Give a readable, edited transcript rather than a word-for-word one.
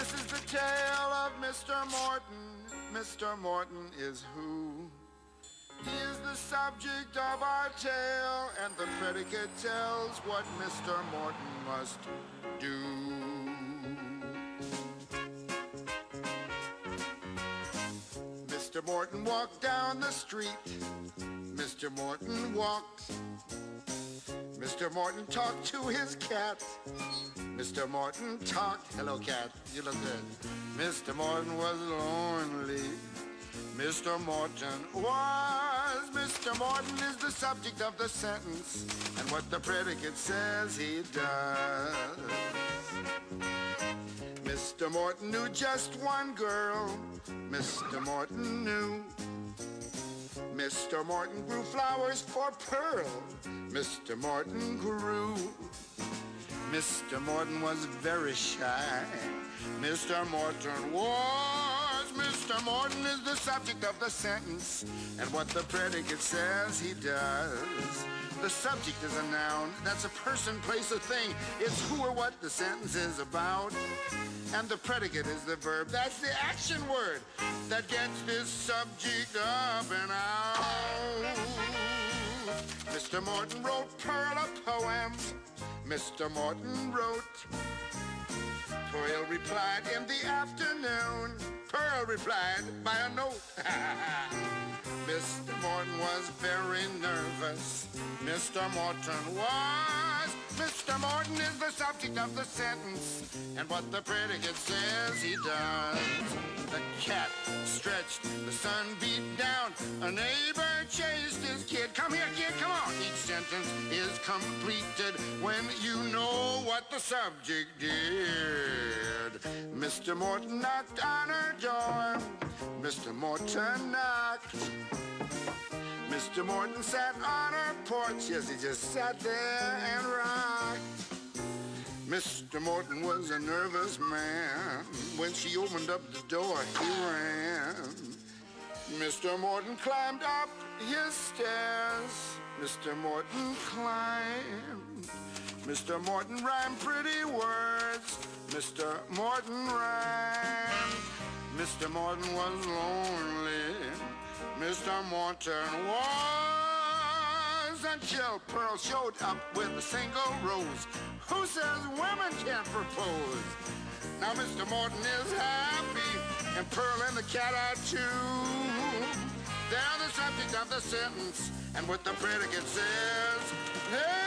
This is the tale of Mr. Morton. Mr. Morton is who? He is the subject of our tale, and the predicate tells what Mr. Morton must do. Mr. Morton walked down the street. Mr. Morton walked. Mr. Morton talked to his cat. Mr. Morton talked. Hello, cat. You look good. Mr. Morton was lonely. Mr. Morton was. Mr. Morton is the subject of the sentence, and what the predicate says he does. Mr. Morton knew just one girl. Mr. Morton knew. Mr. Morton grew flowers for Pearl. Mr. Morton grew. Mr. Morton was very shy. Mr. Morton was. Mr. Morton is the subject of the sentence, and what the predicate says he does. The subject is a noun. That's a person, place, or thing. It's who or what the sentence is about. And the predicate is the verb. That's the action word that gets this subject up and out. Mr. Morton wrote Pearl a poem. Mr. Morton wrote. Pearl replied in the afternoon. Pearl replied by a note. Mr. Morton was very nervous. Mr. Morton was. Mr. Morton is the subject of the sentence, and what the predicate says he does. The cat stretched, the sun beat down, a neighbor chased his kid. Come here, kid, come on. Each sentence is completed when you know what the subject did. Mr. Morton knocked on her door. Mr. Morton knocked. Mr. Morton sat on her porch. Yes, he just sat there and rocked. Mr. Morton was a nervous man. When she opened up the door, he ran. Mr. Morton climbed up his stairs. Mr. Morton climbed. Mr. Morton rhymed pretty words. Mr. Morton rhymed. Mr. Morton was lonely. Mr. Morton was, until Pearl showed up with a single rose. Who says women can't propose? Now Mr. Morton is happy, and Pearl and the cat are too. They're the subject of the sentence, and what the predicate says, hey!